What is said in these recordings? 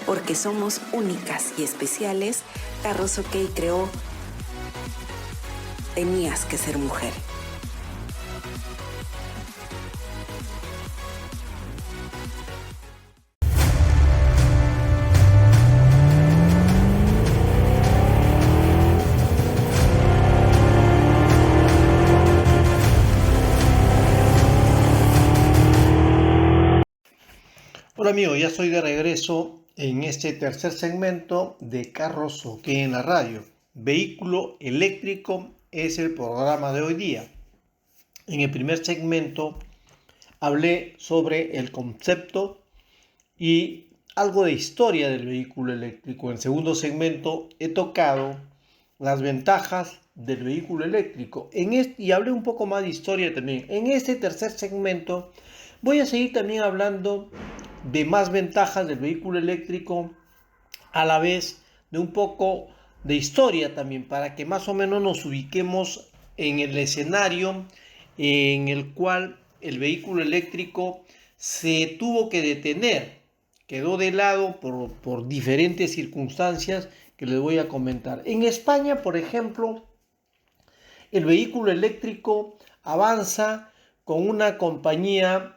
Porque somos únicas y especiales, Carros OK creó Tenías que ser mujer. Hola amigos, ya estoy de regreso en este tercer segmento de Carros OK en la radio. Vehículo eléctrico es el programa de hoy día. En el primer segmento hablé sobre el concepto y algo de historia del vehículo eléctrico. En el segundo segmento he tocado las ventajas del vehículo eléctrico y hablé un poco más de historia también. En este tercer segmento voy a seguir también hablando de más ventajas del vehículo eléctrico, a la vez de un poco de historia también, para que más o menos nos ubiquemos en el escenario en el cual el vehículo eléctrico se tuvo que detener, quedó de lado por diferentes circunstancias que les voy a comentar. En España, por ejemplo, el vehículo eléctrico avanza con una compañía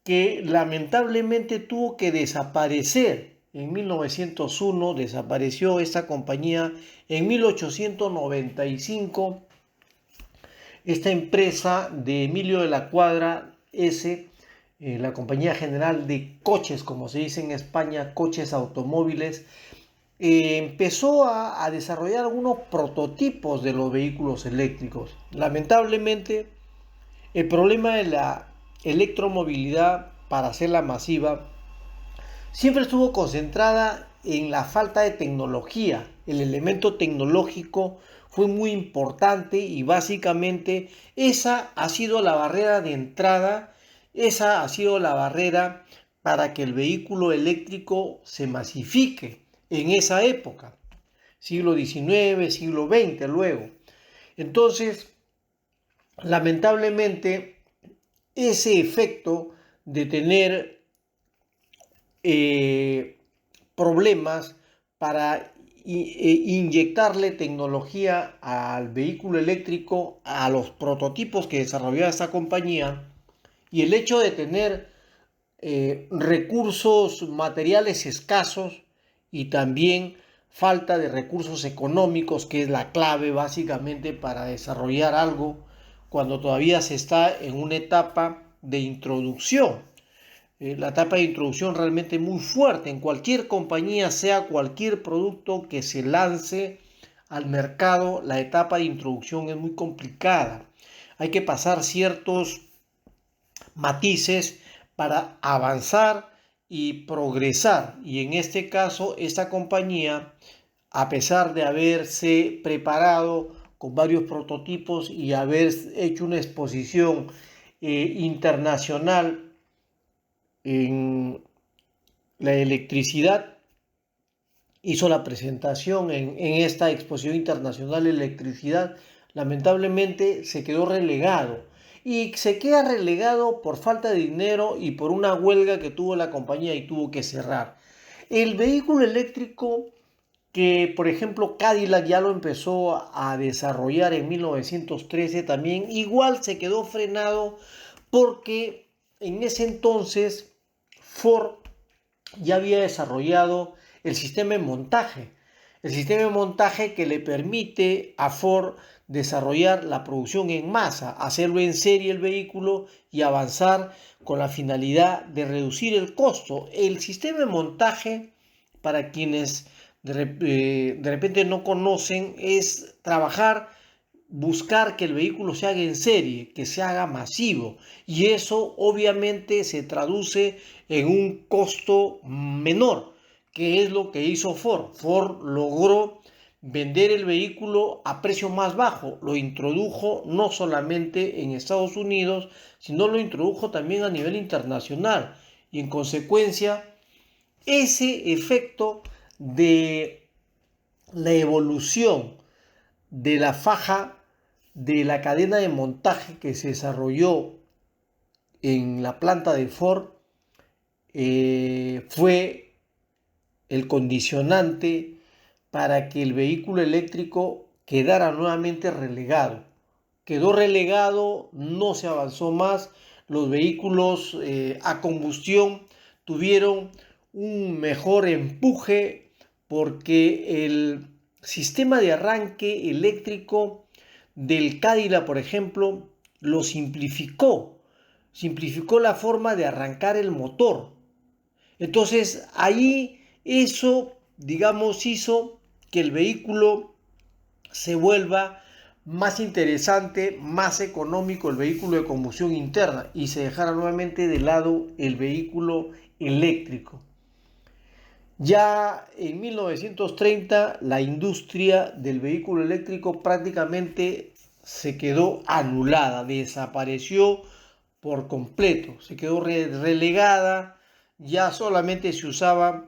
que lamentablemente tuvo que desaparecer. En 1901 desapareció esta compañía. En 1895 esta empresa de Emilio de la Cuadra la compañía general de coches, como se dice en España, coches automóviles, empezó a desarrollar algunos prototipos de los vehículos eléctricos. Lamentablemente, el problema de la electromovilidad, para hacerla masiva, siempre estuvo concentrada en la falta de tecnología. El elemento tecnológico fue muy importante y básicamente esa ha sido la barrera de entrada, esa ha sido la barrera para que el vehículo eléctrico se masifique en esa época, siglo XIX, siglo XX luego. Entonces, lamentablemente, ese efecto de tener problemas para inyectarle tecnología al vehículo eléctrico, a los prototipos que desarrollaba esta compañía, y el hecho de tener recursos materiales escasos y también falta de recursos económicos, que es la clave básicamente para desarrollar algo cuando todavía se está en una etapa de introducción. La etapa de introducción realmente muy fuerte en cualquier compañía, sea cualquier producto que se lance al mercado. La etapa de introducción es muy complicada. Hay que pasar ciertos matices para avanzar y progresar. Y en este caso, esta compañía, a pesar de haberse preparado con varios prototipos y haber hecho una exposición internacional en la electricidad, hizo la presentación en esta exposición internacional de electricidad, lamentablemente se quedó relegado. Y se queda relegado por falta de dinero y por una huelga que tuvo la compañía y tuvo que cerrar. El vehículo eléctrico que, por ejemplo, Cadillac ya lo empezó a desarrollar en 1913 también, igual se quedó frenado porque en ese entonces Ford ya había desarrollado el sistema de montaje. El sistema de montaje que le permite a Ford desarrollar la producción en masa, hacerlo en serie el vehículo y avanzar con la finalidad de reducir el costo. El sistema de montaje, para quienes de repente no conocen, es trabajar, buscar que el vehículo se haga en serie, que se haga masivo, y eso obviamente se traduce en un costo menor, que es lo que hizo Ford. Ford logró vender el vehículo a precio más bajo, lo introdujo no solamente en Estados Unidos, sino lo introdujo también a nivel internacional, y en consecuencia ese efecto de la evolución de la faja de la cadena de montaje que se desarrolló en la planta de Ford fue el condicionante para que el vehículo eléctrico quedara nuevamente relegado. Quedó relegado, no se avanzó más, los vehículos a combustión tuvieron un mejor empuje porque el sistema de arranque eléctrico del Cadillac, por ejemplo, lo simplificó la forma de arrancar el motor. Entonces ahí eso, digamos, hizo que el vehículo se vuelva más interesante, más económico el vehículo de combustión interna y se dejara nuevamente de lado el vehículo eléctrico. Ya en 1930 la industria del vehículo eléctrico prácticamente se quedó anulada, desapareció por completo, se quedó relegada, ya solamente se usaba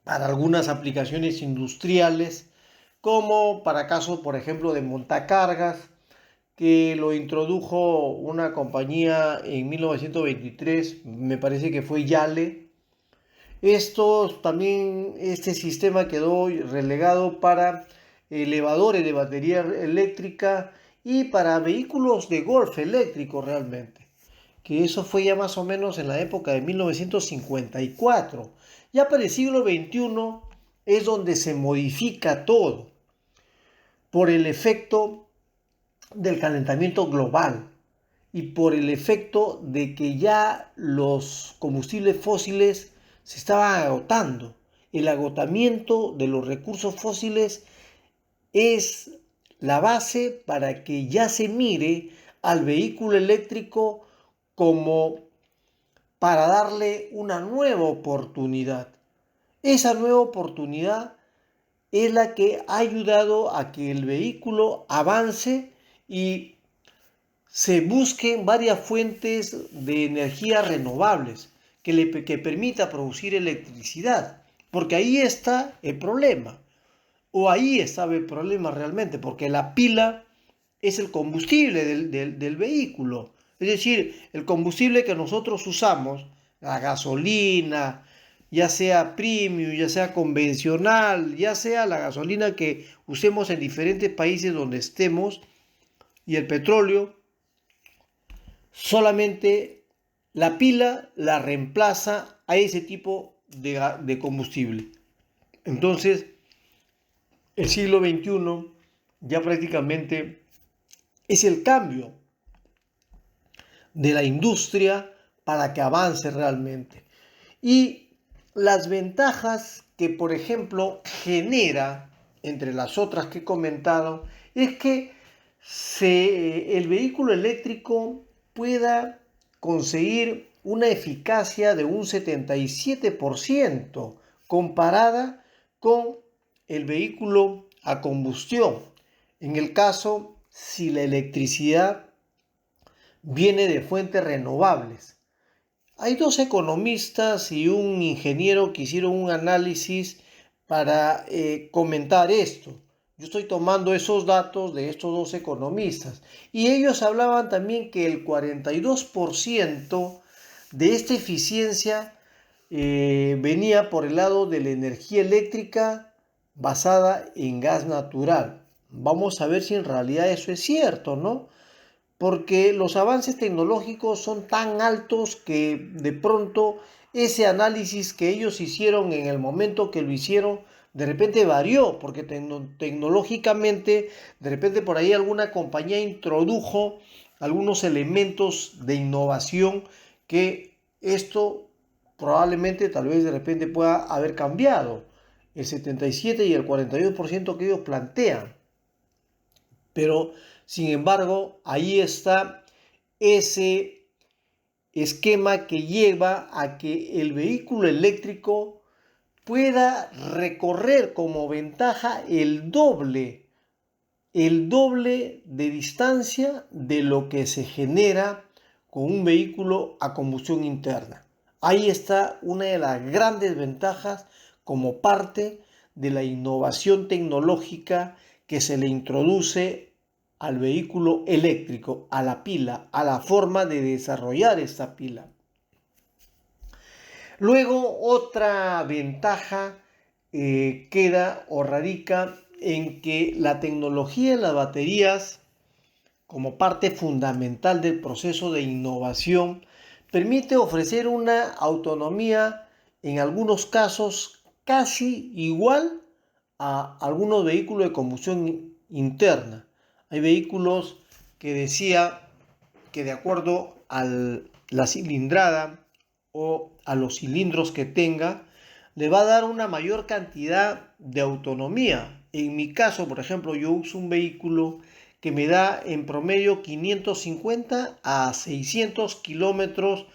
para algunas aplicaciones industriales, como para casos, por ejemplo, de montacargas, que lo introdujo una compañía en 1923, me parece que fue Yale. Este sistema quedó relegado para elevadores de batería eléctrica y para vehículos de golf eléctrico realmente, que eso fue ya más o menos en la época de 1954. Ya para el siglo XXI es donde se modifica todo por el efecto del calentamiento global y por el efecto de que ya los combustibles fósiles se estaban agotando. El agotamiento de los recursos fósiles es la base para que ya se mire al vehículo eléctrico como para darle una nueva oportunidad. Esa nueva oportunidad es la que ha ayudado a que el vehículo avance y se busquen varias fuentes de energía renovables que permita producir electricidad. Porque ahí está el problema. O ahí estaba el problema realmente, porque la pila es el combustible del vehículo. Es decir, el combustible que nosotros usamos, la gasolina, ya sea premium, ya sea convencional, ya sea la gasolina que usemos en diferentes países donde estemos, y el petróleo, solamente la pila la reemplaza a ese tipo de combustible. Entonces, el siglo XXI ya prácticamente es el cambio de la industria para que avance realmente. Y las ventajas que, por ejemplo, genera, entre las otras que he comentado, es que el vehículo eléctrico pueda conseguir una eficacia de un 77% comparada con el vehículo a combustión. En el caso, si la electricidad viene de fuentes renovables. Hay dos economistas y un ingeniero que hicieron un análisis para comentar esto. Yo estoy tomando esos datos de estos dos economistas y ellos hablaban también que el 42% de esta eficiencia venía por el lado de la energía eléctrica basada en gas natural. Vamos a ver si en realidad eso es cierto, ¿no? Porque los avances tecnológicos son tan altos que de pronto ese análisis que ellos hicieron en el momento que lo hicieron, de repente varió, porque tecnológicamente, de repente por ahí alguna compañía introdujo algunos elementos de innovación que esto probablemente tal vez de repente pueda haber cambiado el 77 y el 42% que ellos plantean. Pero, sin embargo, ahí está ese esquema que lleva a que el vehículo eléctrico pueda recorrer como ventaja el doble de distancia de lo que se genera con un vehículo a combustión interna. Ahí está una de las grandes ventajas como parte de la innovación tecnológica que se le introduce al vehículo eléctrico, a la pila, a la forma de desarrollar esta pila. Luego, otra ventaja queda o radica en que la tecnología de las baterías, como parte fundamental del proceso de innovación, permite ofrecer una autonomía en algunos casos casi igual a algunos vehículos de combustión interna. Hay vehículos que decía que de acuerdo a la cilindrada o a los cilindros que tenga, le va a dar una mayor cantidad de autonomía. En mi caso, por ejemplo, yo uso un vehículo que me da en promedio 550 a 600 kilómetros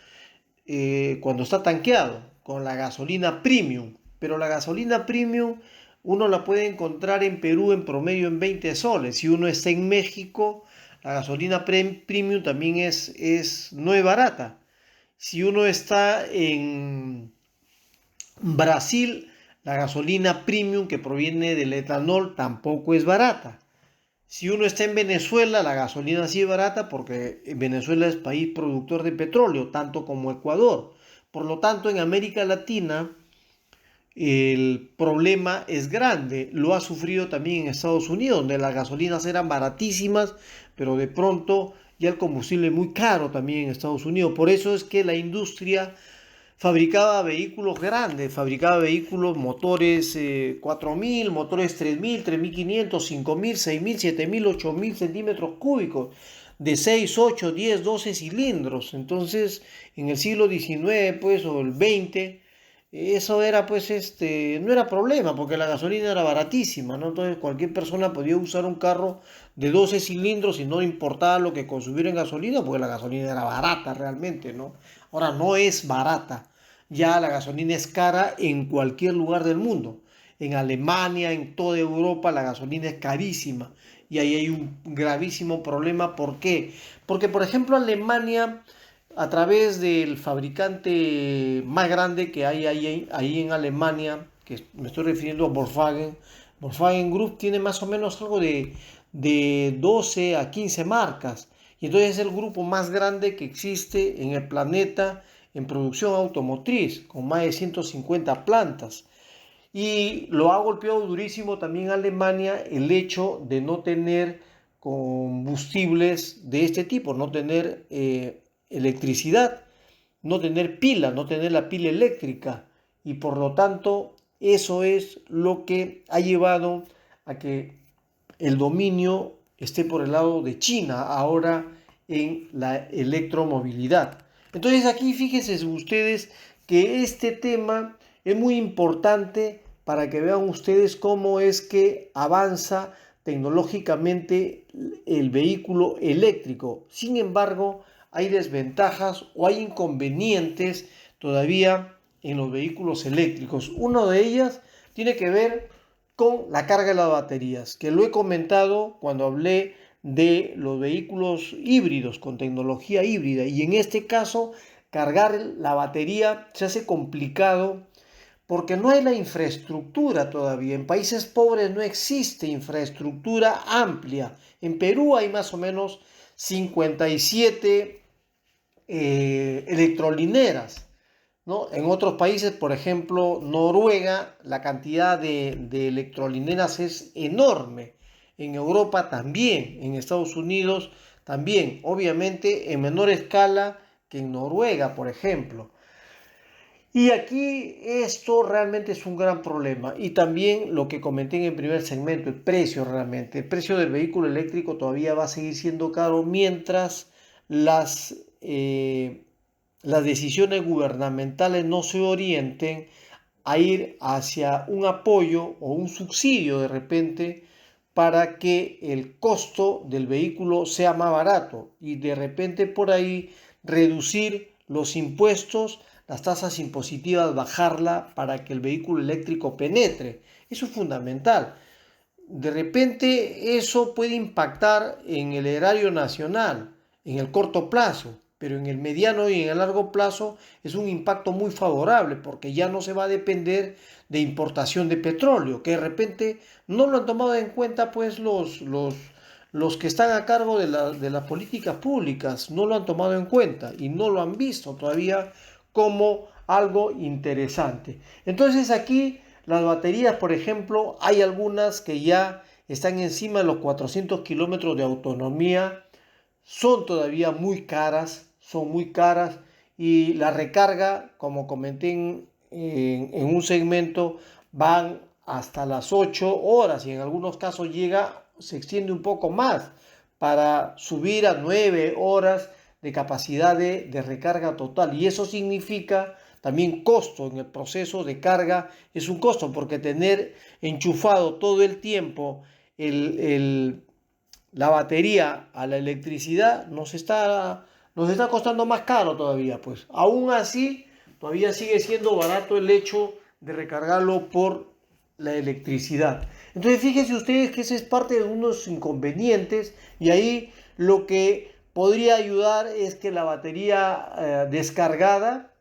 cuando está tanqueado con la gasolina premium. Pero la gasolina premium uno la puede encontrar en Perú en promedio en 20 soles. Si uno está en México, la gasolina premium también no es barata. Si uno está en Brasil, la gasolina premium que proviene del etanol tampoco es barata. Si uno está en Venezuela, la gasolina sí es barata porque Venezuela es país productor de petróleo, tanto como Ecuador. Por lo tanto, en América Latina el problema es grande. Lo ha sufrido también en Estados Unidos, donde las gasolinas eran baratísimas, pero de pronto ya el combustible es muy caro también en Estados Unidos. Por eso es que la industria fabricaba vehículos grandes, fabricaba vehículos, motores 4000, motores 3000, 3500, 5000, 6000, 7000, 8000 centímetros cúbicos, de 6, 8, 10, 12 cilindros. Entonces, en el siglo XIX, pues, o el XX, eso era, pues, no era problema, porque la gasolina era baratísima, ¿no? Entonces, cualquier persona podía usar un carro de 12 cilindros y no importaba lo que consumiera en gasolina, porque la gasolina era barata realmente, ¿no? Ahora no es barata. Ya la gasolina es cara en cualquier lugar del mundo. En Alemania, en toda Europa, la gasolina es carísima. Y ahí hay un gravísimo problema. ¿Por qué? Porque, por ejemplo, Alemania, a través del fabricante más grande que hay ahí en Alemania, que me estoy refiriendo a Volkswagen, Volkswagen Group tiene más o menos algo de 12 a 15 marcas. Y entonces es el grupo más grande que existe en el planeta en producción automotriz, con más de 150 plantas. Y lo ha golpeado durísimo también Alemania el hecho de no tener combustibles de este tipo, no tener electricidad, no tener pila, no tener la pila eléctrica. Y por lo tanto, eso es lo que ha llevado a que el dominio esté por el lado de China ahora en la electromovilidad. Entonces aquí fíjense ustedes que este tema es muy importante para que vean ustedes cómo es que avanza tecnológicamente el vehículo eléctrico. Sin embargo, hay desventajas o hay inconvenientes todavía en los vehículos eléctricos. Una de ellas tiene que ver con la carga de las baterías, que lo he comentado cuando hablé de los vehículos híbridos con tecnología híbrida, y en este caso cargar la batería se hace complicado porque no hay la infraestructura todavía. En países pobres no existe infraestructura amplia. En Perú hay más o menos 57 electrolineras, ¿no? En otros países, por ejemplo, Noruega, la cantidad de electrolineras es enorme. En Europa también, en Estados Unidos también, obviamente en menor escala que en Noruega, por ejemplo. Y aquí esto realmente es un gran problema. Y también lo que comenté en el primer segmento, el precio realmente. El precio del vehículo eléctrico todavía va a seguir siendo caro mientras las, eh, las decisiones gubernamentales no se orienten a ir hacia un apoyo o un subsidio de repente para que el costo del vehículo sea más barato y de repente por ahí reducir los impuestos, las tasas impositivas, bajarla para que el vehículo eléctrico penetre. Eso es fundamental. De repente eso puede impactar en el erario nacional en el corto plazo, pero en el mediano y en el largo plazo es un impacto muy favorable porque ya no se va a depender de importación de petróleo, que de repente no lo han tomado en cuenta pues los que están a cargo de las políticas públicas, no lo han tomado en cuenta y no lo han visto todavía cómo algo interesante. Entonces aquí las baterías, por ejemplo, hay algunas que ya están encima de los 400 kilómetros de autonomía, son todavía muy caras, son muy caras, y la recarga, como comenté en un segmento, van hasta las 8 horas y en algunos casos se extiende un poco más para subir a 9 horas de capacidad de recarga total. Y eso significa también costo en el proceso de carga. Es un costo porque tener enchufado todo el tiempo la batería a la electricidad nos está costando más caro todavía. Pues aún así, todavía sigue siendo barato el hecho de recargarlo por la electricidad. Entonces fíjense ustedes que ese es parte de unos inconvenientes, y ahí lo que podría ayudar es que la batería descargada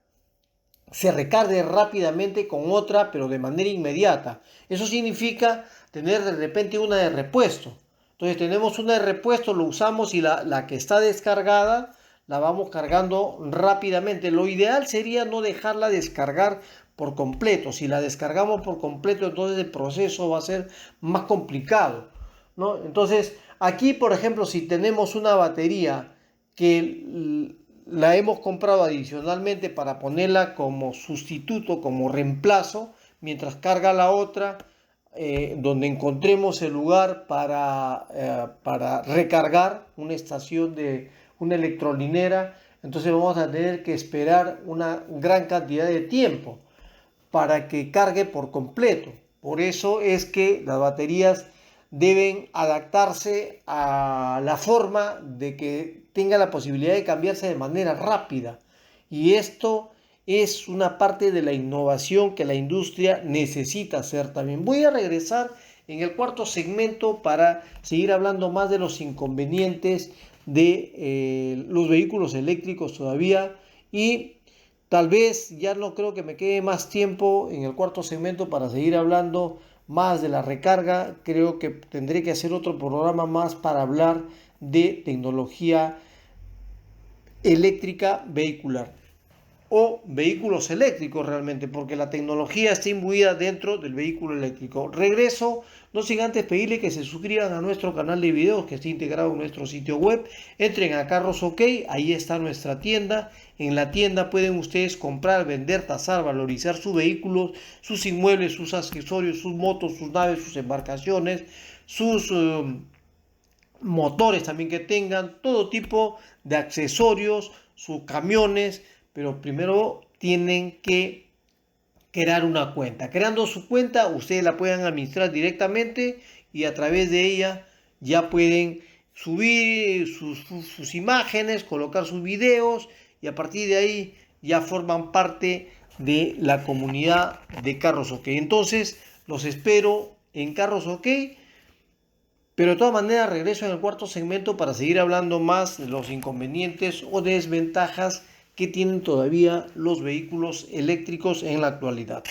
se recargue rápidamente con otra, pero de manera inmediata. Eso significa tener de repente una de repuesto. Entonces tenemos una de repuesto, lo usamos, y la que está descargada la vamos cargando rápidamente. Lo ideal sería no dejarla descargar por completo. Si la descargamos por completo, entonces el proceso va a ser más complicado, ¿no? Entonces aquí, por ejemplo, si tenemos una batería que la hemos comprado adicionalmente para ponerla como sustituto, como reemplazo, mientras carga la otra, donde encontremos el lugar para recargar una estación de una electrolinera, entonces vamos a tener que esperar una gran cantidad de tiempo para que cargue por completo. Por eso es que las baterías deben adaptarse a la forma de que tenga la posibilidad de cambiarse de manera rápida. Y esto es una parte de la innovación que la industria necesita hacer también. Voy a regresar en el cuarto segmento para seguir hablando más de los inconvenientes de los vehículos eléctricos todavía, y tal vez ya no creo que me quede más tiempo en el cuarto segmento para seguir hablando más de la recarga. Creo que tendré que hacer otro programa más para hablar de tecnología eléctrica vehicular o vehículos eléctricos realmente, porque la tecnología está imbuida dentro del vehículo eléctrico. Regreso, no sin antes pedirle que se suscriban a nuestro canal de videos que está integrado en nuestro sitio web. Entren a Carros OK, ahí está nuestra tienda. En la tienda pueden ustedes comprar, vender, tasar, valorizar sus vehículos, sus inmuebles, sus accesorios, sus motos, sus naves, sus embarcaciones, sus motores también que tengan, todo tipo de accesorios, sus camiones. Pero primero tienen que crear una cuenta. Creando su cuenta, ustedes la pueden administrar directamente y a través de ella ya pueden subir sus imágenes, colocar sus videos, y a partir de ahí ya forman parte de la comunidad de Carros OK. Entonces los espero en Carros OK. Pero de todas maneras regreso en el cuarto segmento para seguir hablando más de los inconvenientes o desventajas que tienen todavía los vehículos eléctricos en la actualidad.